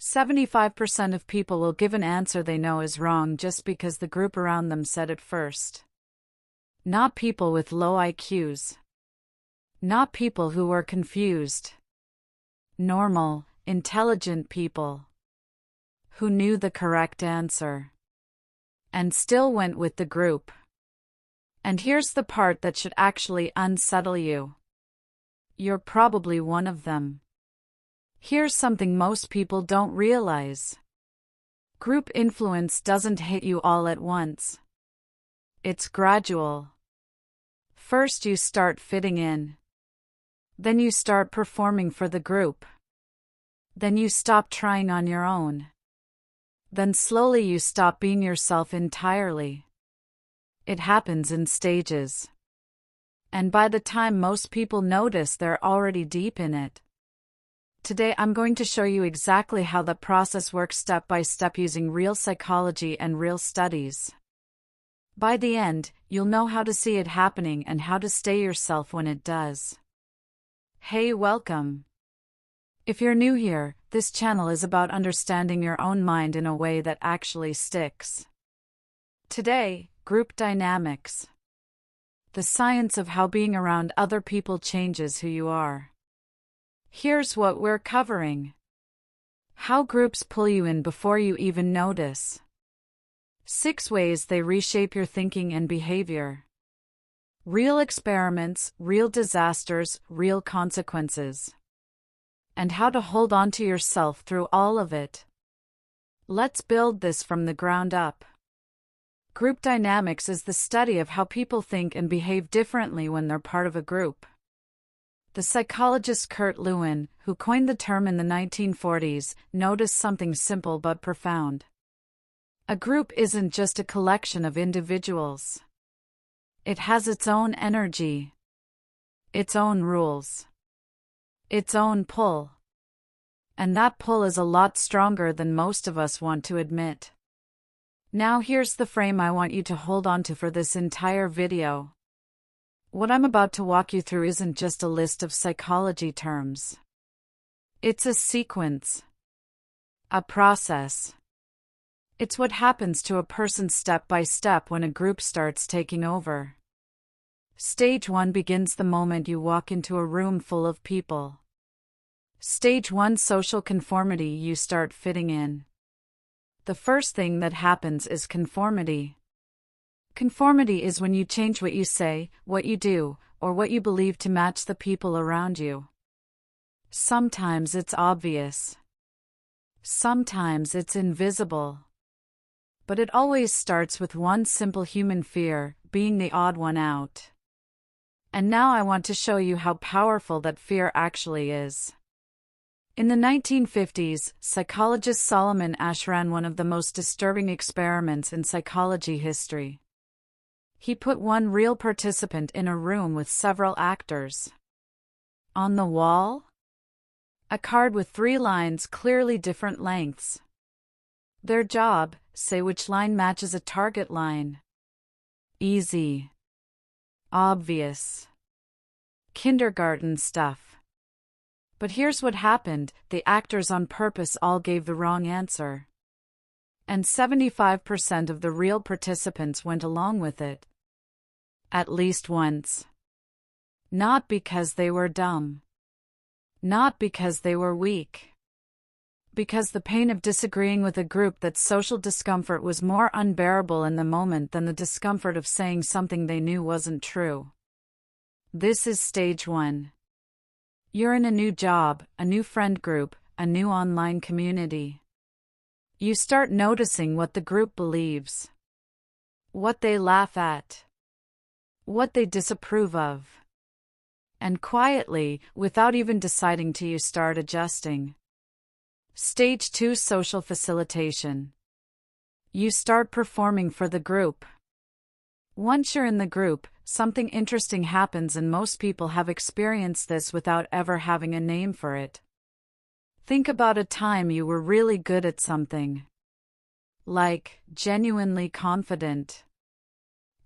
75% of people will give an answer they know is wrong just because the group around them said it first. Not people with low IQs. Not people who were confused. Normal, intelligent people. Who knew the correct answer. And still went with the group. And here's the part that should actually unsettle you. You're probably one of them. Here's something most people don't realize. Group influence doesn't hit you all at once. It's gradual. First you start fitting in. Then you start performing for the group. Then you stop trying on your own. Then slowly you stop being yourself entirely. It happens in stages. And by the time most people notice, they're already deep in it. Today I'm going to show you exactly how the process works step by step using real psychology and real studies. By the end, you'll know how to see it happening and how to stay yourself when it does. Hey, welcome. If you're new here, this channel is about understanding your own mind in a way that actually sticks. Today, group dynamics. The science of how being around other people changes who you are. Here's what we're covering. How groups pull you in before you even notice. 6 ways they reshape your thinking and behavior. Real experiments, real disasters, real consequences. And how to hold on to yourself through all of it. Let's build this from the ground up. Group dynamics is the study of how people think and behave differently when they're part of a group. The psychologist Kurt Lewin, who coined the term in the 1940s, noticed something simple but profound. A group isn't just a collection of individuals. It has its own energy, its own rules, its own pull. And that pull is a lot stronger than most of us want to admit. Now here's the frame I want you to hold on to for this entire video. What I'm about to walk you through isn't just a list of psychology terms. It's a sequence. A process. It's what happens to a person step by step when a group starts taking over. Stage 1 begins the moment you walk into a room full of people. Stage 1 social conformity, you start fitting in. The first thing that happens is conformity. Conformity is when you change what you say, what you do, or what you believe to match the people around you. Sometimes it's obvious. Sometimes it's invisible. But it always starts with one simple human fear, being the odd one out. And now I want to show you how powerful that fear actually is. In the 1950s, psychologist Solomon Asch ran one of the most disturbing experiments in psychology history. He put one real participant in a room with several actors. On the wall? A card with 3 lines clearly different lengths. Their job, say which line matches a target line. Easy. Obvious. Kindergarten stuff. But here's what happened, the actors on purpose all gave the wrong answer. And 75% of the real participants went along with it. At least once. Not because they were dumb. Not because they were weak. Because the pain of disagreeing with a group, that social discomfort, was more unbearable in the moment than the discomfort of saying something they knew wasn't true. This is stage 1. You're in a new job, a new friend group, a new online community. You start noticing what the group believes. What they laugh at. What they disapprove of. And quietly, without even deciding to, you start adjusting. Stage 2 social facilitation. You start performing for the group. Once you're in the group, something interesting happens, and most people have experienced this without ever having a name for it. Think about a time you were really good at something. Like, genuinely confident.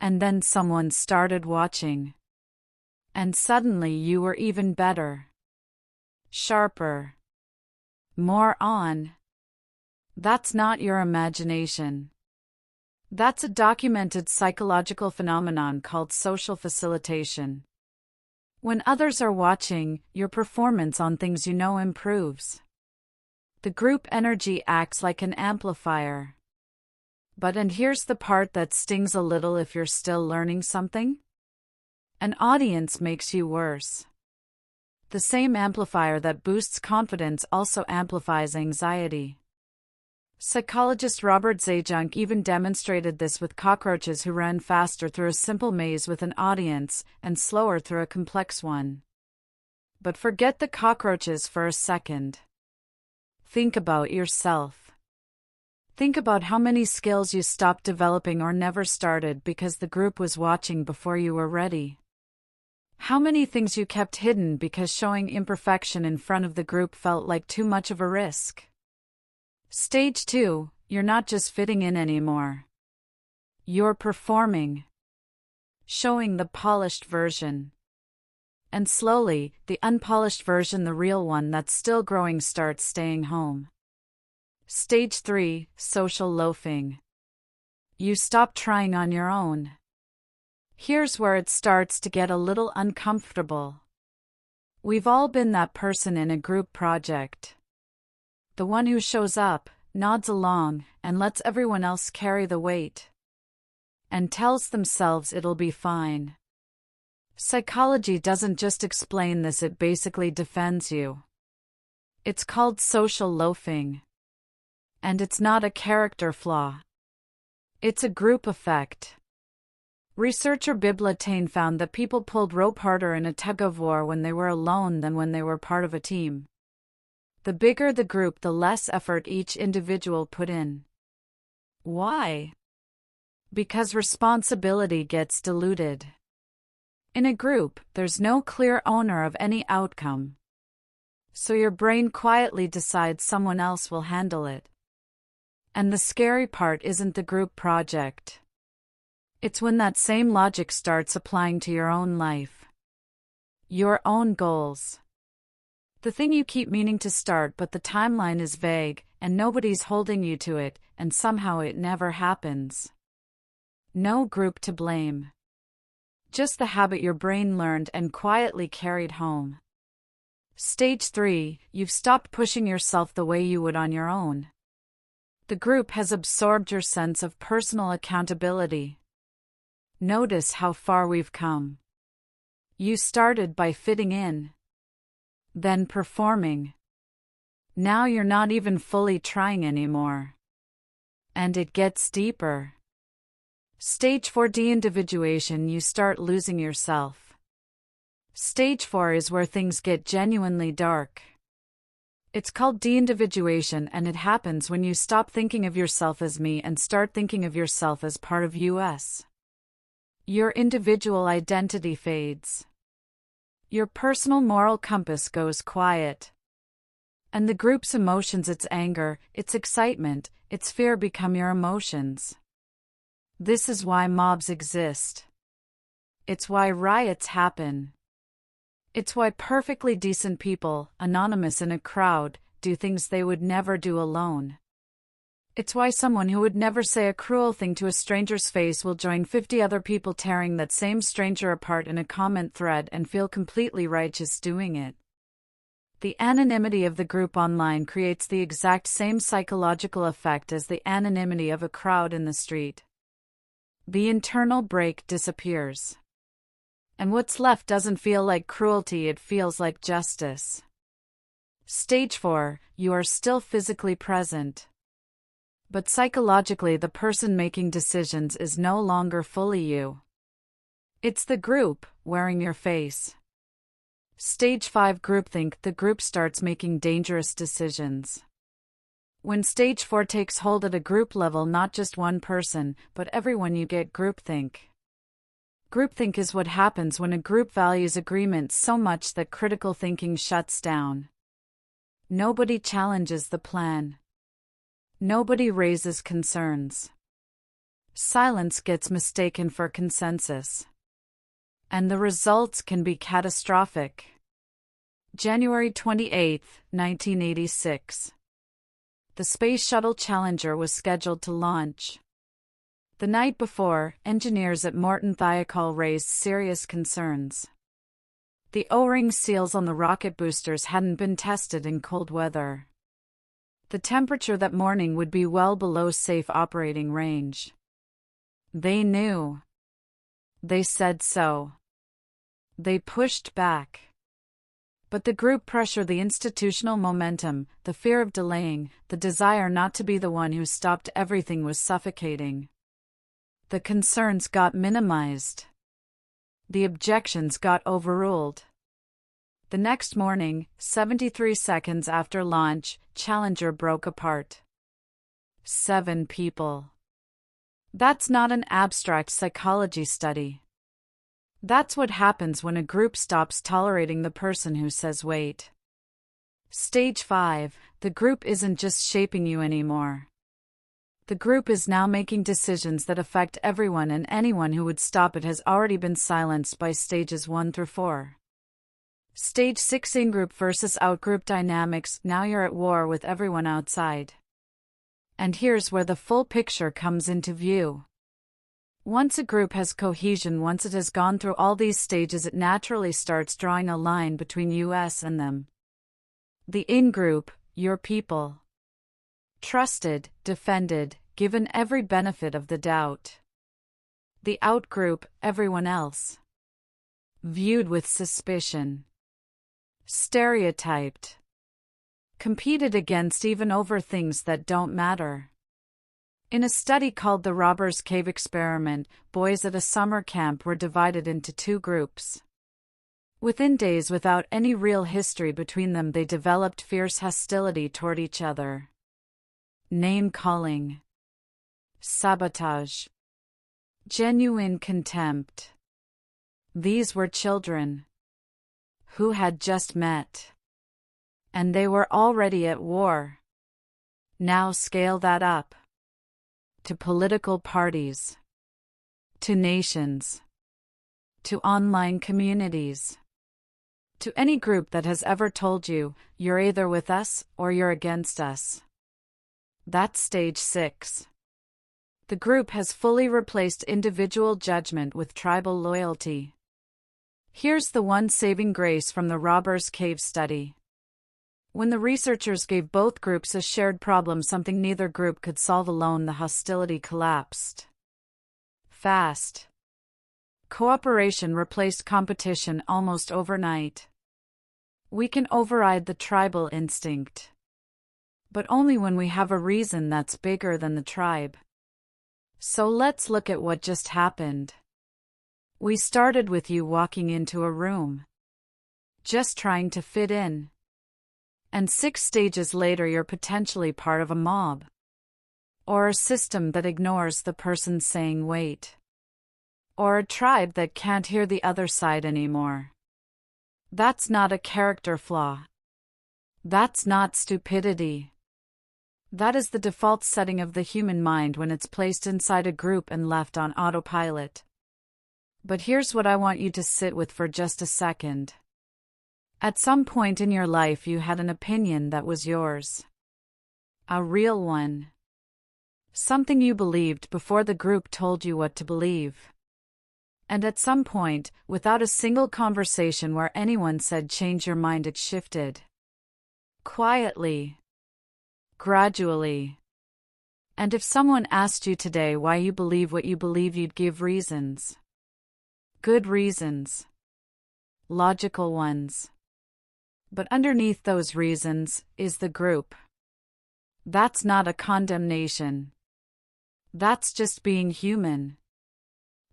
And then someone started watching. And suddenly you were even better. Sharper. More on. That's not your imagination. That's a documented psychological phenomenon called social facilitation. When others are watching, your performance on things you know improves. The group energy acts like an amplifier. And here's the part that stings a little if you're still learning something. An audience makes you worse. The same amplifier that boosts confidence also amplifies anxiety. Psychologist Robert Zajonc even demonstrated this with cockroaches who ran faster through a simple maze with an audience and slower through a complex one. But forget the cockroaches for a second. Think about yourself. Think about how many skills you stopped developing or never started because the group was watching before you were ready. How many things you kept hidden because showing imperfection in front of the group felt like too much of a risk. Stage 2, you're not just fitting in anymore. You're performing. Showing the polished version. And slowly, the unpolished version, the real one that's still growing, starts staying home. Stage 3, social loafing. You stop trying on your own. Here's where it starts to get a little uncomfortable. We've all been that person in a group project. The one who shows up, nods along, and lets everyone else carry the weight. And tells themselves it'll be fine. Psychology doesn't just explain this, it basically defends you. It's called social loafing. And it's not a character flaw. It's a group effect. Researcher Biblatane found that people pulled rope harder in a tug-of-war when they were alone than when they were part of a team. The bigger the group, the less effort each individual put in. Why? Because responsibility gets diluted. In a group, there's no clear owner of any outcome. So your brain quietly decides someone else will handle it. And the scary part isn't the group project. It's when that same logic starts applying to your own life. Your own goals. The thing you keep meaning to start, but the timeline is vague, and nobody's holding you to it, and somehow it never happens. No group to blame. Just the habit your brain learned and quietly carried home. Stage 3, you've stopped pushing yourself the way you would on your own. The group has absorbed your sense of personal accountability. Notice how far we've come. You started by fitting in. Then performing. Now you're not even fully trying anymore. And it gets deeper. Stage 4, Deindividuation, you start losing yourself. Stage 4 is where things get genuinely dark. It's called Deindividuation, and it happens when you stop thinking of yourself as me and start thinking of yourself as part of us. Your individual identity fades. Your personal moral compass goes quiet. And the group's emotions, its anger, its excitement, its fear, become your emotions. This is why mobs exist. It's why riots happen. It's why perfectly decent people, anonymous in a crowd, do things they would never do alone. It's why someone who would never say a cruel thing to a stranger's face will join 50 other people tearing that same stranger apart in a comment thread and feel completely righteous doing it. The anonymity of the group online creates the exact same psychological effect as the anonymity of a crowd in the street. The internal break disappears. And what's left doesn't feel like cruelty, it feels like justice. Stage 4, you are still physically present. But psychologically, the person making decisions is no longer fully you. It's the group, wearing your face. Stage 5, Groupthink, the group starts making dangerous decisions. When Stage 4 takes hold at a group level, not just one person, but everyone, you get groupthink. Groupthink is what happens when a group values agreement so much that critical thinking shuts down. Nobody challenges the plan. Nobody raises concerns. Silence gets mistaken for consensus. And the results can be catastrophic. January 28, 1986. the Space Shuttle Challenger was scheduled to launch. The night before, engineers at Morton Thiokol raised serious concerns. The O-ring seals on the rocket boosters hadn't been tested in cold weather. The temperature that morning would be well below safe operating range. They knew. They said so. They pushed back. But the group pressure, the institutional momentum, the fear of delaying, the desire not to be the one who stopped everything was suffocating. The concerns got minimized. The objections got overruled. The next morning, 73 seconds after launch, Challenger broke apart. 7 people. That's not an abstract psychology study. That's what happens when a group stops tolerating the person who says wait. Stage 5, the group isn't just shaping you anymore. The group is now making decisions that affect everyone, and anyone who would stop it has already been silenced by stages 1 through 4. Stage 6, in-group versus out-group dynamics. Now you're at war with everyone outside. And here's where the full picture comes into view. Once a group has cohesion, once it has gone through all these stages, it naturally starts drawing a line between us and them. The in-group, your people. Trusted, defended, given every benefit of the doubt. The out-group, everyone else. Viewed with suspicion. Stereotyped. Competed against even over things that don't matter. In a study called the Robbers Cave Experiment, boys at a summer camp were divided into 2 groups. Within days, without any real history between them, they developed fierce hostility toward each other. Name-calling. Sabotage. Genuine contempt. These were children who had just met. And they were already at war. Now scale that up. To political parties. To nations. To online communities. To any group that has ever told you, you're either with us or you're against us. That's stage 6. The group has fully replaced individual judgment with tribal loyalty. Here's the one saving grace from the Robbers Cave study. When the researchers gave both groups a shared problem, something neither group could solve alone, the hostility collapsed. Fast. Cooperation replaced competition almost overnight. We can override the tribal instinct. But only when we have a reason that's bigger than the tribe. So let's look at what just happened. We started with you walking into a room. Just trying to fit in. And 6 stages later, you're potentially part of a mob. Or a system that ignores the person saying wait. Or a tribe that can't hear the other side anymore. That's not a character flaw. That's not stupidity. That is the default setting of the human mind when it's placed inside a group and left on autopilot. But here's what I want you to sit with for just a second. At some point in your life, you had an opinion that was yours. A real one. Something you believed before the group told you what to believe. And at some point, without a single conversation where anyone said change your mind, it shifted. Quietly. Gradually. And if someone asked you today why you believe what you believe, you'd give reasons. Good reasons. Logical ones. But underneath those reasons is the group. That's not a condemnation. That's just being human.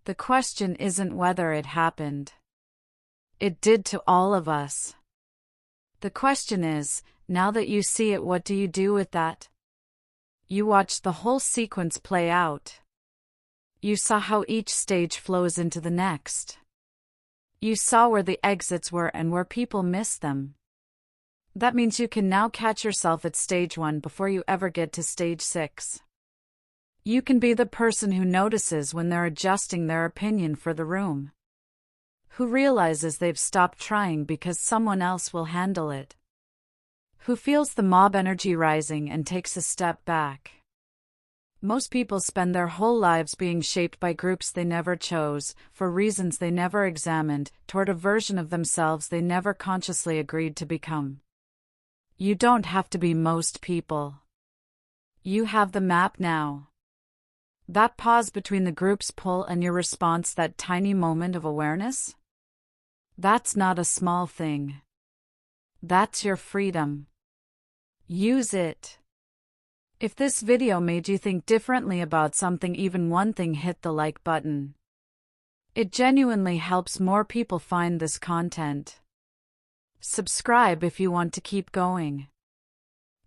The question isn't whether it happened. It did to all of us. The question is, now that you see it, what do you do with that? You watched the whole sequence play out. You saw how each stage flows into the next. You saw where the exits were and where people missed them. That means you can now catch yourself at stage 1 before you ever get to stage 6. You can be the person who notices when they're adjusting their opinion for the room. Who realizes they've stopped trying because someone else will handle it. Who feels the mob energy rising and takes a step back? Most people spend their whole lives being shaped by groups they never chose, for reasons they never examined, toward a version of themselves they never consciously agreed to become. You don't have to be most people. You have the map now. That pause between the group's pull and your response, that tiny moment of awareness? That's not a small thing. That's your freedom. Use it. If this video made you think differently about something, even one thing, hit the like button. It genuinely helps more people find this content. Subscribe if you want to keep going.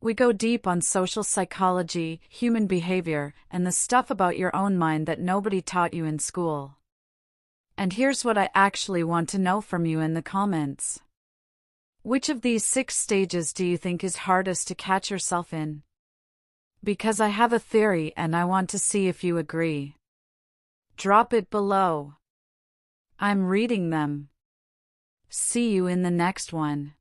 We go deep on social psychology, human behavior, and the stuff about your own mind that nobody taught you in school. And here's what I actually want to know from you in the comments. Which of these 6 stages do you think is hardest to catch yourself in? Because I have a theory and I want to see if you agree. Drop it below. I'm reading them. See you in the next one.